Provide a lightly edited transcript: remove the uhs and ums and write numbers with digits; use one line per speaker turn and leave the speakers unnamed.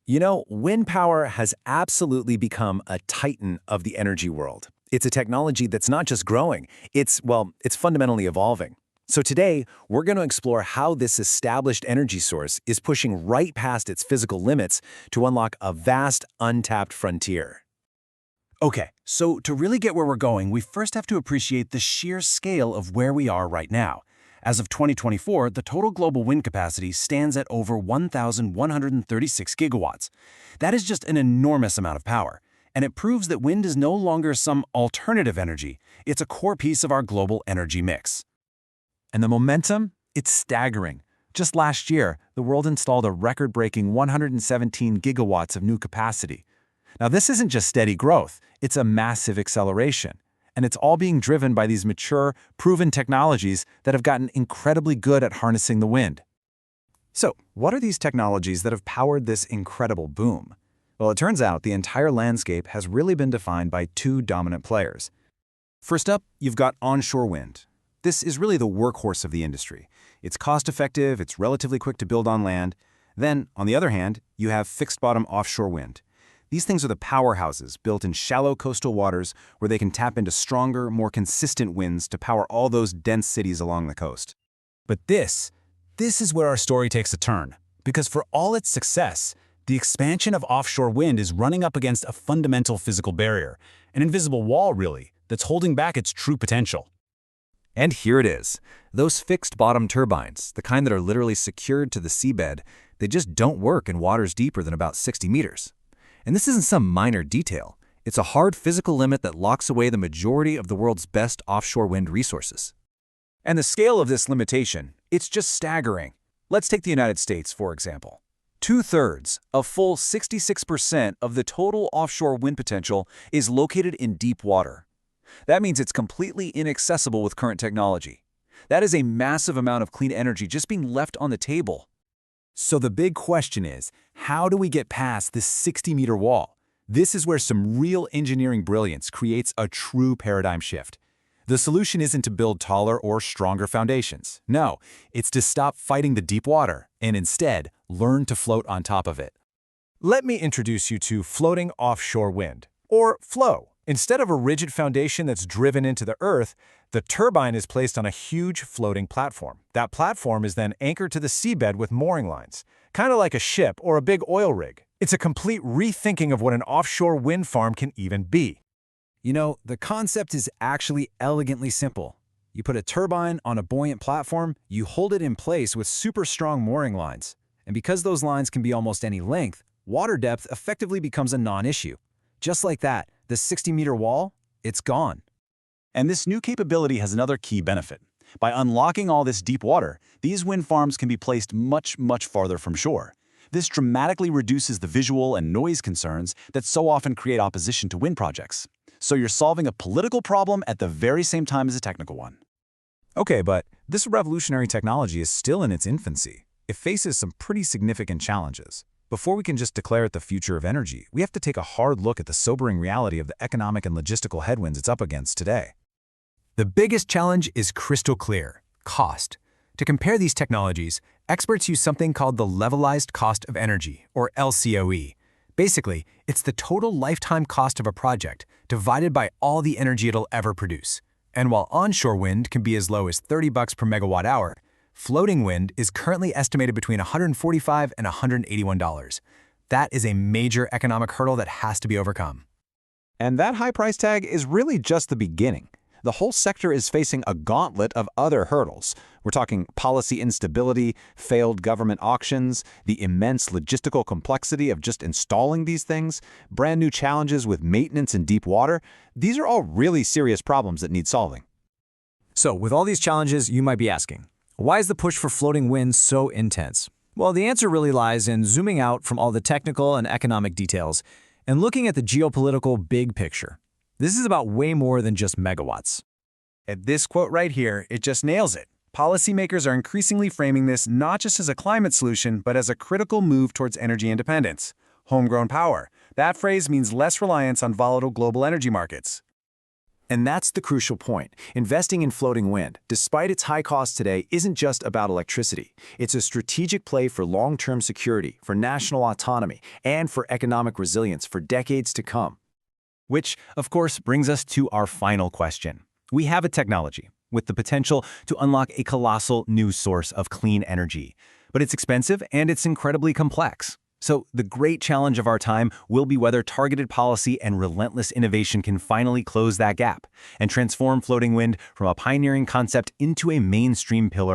Wind power has absolutely become a titan of the energy world. It's a technology that's not just growing, it's fundamentally evolving. So today, we're going to explore how this established energy source is pushing right past its physical limits to unlock a vast, untapped frontier. Okay, so to really get where we're going, we first have to appreciate the sheer scale of where we are right now. As of 2024, the total global wind capacity stands at over 1,136 gigawatts. That is just an enormous amount of power, and it proves that wind is no longer some alternative energy. It's a core piece of our global energy mix. And the momentum? It's staggering. Just last year, the world installed a record-breaking 117 gigawatts of new capacity. Now, this isn't just steady growth, it's a massive acceleration. And it's all being driven by these mature, proven technologies that have gotten incredibly good at harnessing the wind. So, what are these technologies that have powered this incredible boom? Well, it turns out the entire landscape has really been defined by two dominant players. First up, you've got onshore wind. This is really the workhorse of the industry. It's cost-effective, it's relatively quick to build on land. Then, on the other hand, you have fixed-bottom offshore wind. These things are the powerhouses built in shallow coastal waters where they can tap into stronger, more consistent winds to power all those dense cities along the coast. But this is where our story takes a turn. Because for all its success, the expansion of offshore wind is running up against a fundamental physical barrier, an invisible wall, really, that's holding back its true potential. And here it is. Those fixed-bottom turbines, the kind that are literally secured to the seabed, they just don't work in waters deeper than about 60 meters. And this isn't some minor detail. It's a hard physical limit that locks away the majority of the world's best offshore wind resources. And the scale of this limitation, it's just staggering. Let's take the United States, for example. 2/3, a full 66% of the total offshore wind potential is located in deep water. That means it's completely inaccessible with current technology. That is a massive amount of clean energy just being left on the table. So the big question is, how do we get past this 60-meter wall? This is where some real engineering brilliance creates a true paradigm shift. The solution isn't to build taller or stronger foundations. No, it's to stop fighting the deep water and instead learn to float on top of it. Let me introduce you to floating offshore wind, or FLOW. Instead of a rigid foundation that's driven into the earth, the turbine is placed on a huge floating platform. That platform is then anchored to the seabed with mooring lines, kind of like a ship or a big oil rig. It's a complete rethinking of what an offshore wind farm can even be. The concept is actually elegantly simple. You put a turbine on a buoyant platform, you hold it in place with super strong mooring lines. And because those lines can be almost any length, water depth effectively becomes a non-issue. Just like that, the 60-meter wall, it's gone. And this new capability has another key benefit. By unlocking all this deep water, these wind farms can be placed much, much farther from shore. This dramatically reduces the visual and noise concerns that so often create opposition to wind projects. So you're solving a political problem at the very same time as a technical one. Okay, but this revolutionary technology is still in its infancy. It faces some pretty significant challenges. Before we can just declare it the future of energy, we have to take a hard look at the sobering reality of the economic and logistical headwinds it's up against today. The biggest challenge is crystal clear: cost. To compare these technologies, experts use something called the levelized cost of energy, or LCOE. Basically, it's the total lifetime cost of a project divided by all the energy it'll ever produce. And while onshore wind can be as low as $30 per megawatt hour, floating wind is currently estimated between $145 and $181. That is a major economic hurdle that has to be overcome. And that high price tag is really just the beginning. The whole sector is facing a gauntlet of other hurdles. We're talking policy instability, failed government auctions, the immense logistical complexity of just installing these things, brand new challenges with maintenance in deep water. These are all really serious problems that need solving. So, with all these challenges, you might be asking, why is the push for floating wind so intense? Well, the answer really lies in zooming out from all the technical and economic details and looking at the geopolitical big picture. This is about way more than just megawatts. At this quote right here, it just nails it. Policymakers are increasingly framing this not just as a climate solution, but as a critical move towards energy independence. Homegrown power. That phrase means less reliance on volatile global energy markets. And that's the crucial point. Investing in floating wind, despite its high cost today, isn't just about electricity. It's a strategic play for long-term security, for national autonomy, and for economic resilience for decades to come. Which, of course, brings us to our final question. We have a technology with the potential to unlock a colossal new source of clean energy. But it's expensive and it's incredibly complex. So the great challenge of our time will be whether targeted policy and relentless innovation can finally close that gap and transform floating wind from a pioneering concept into a mainstream pillar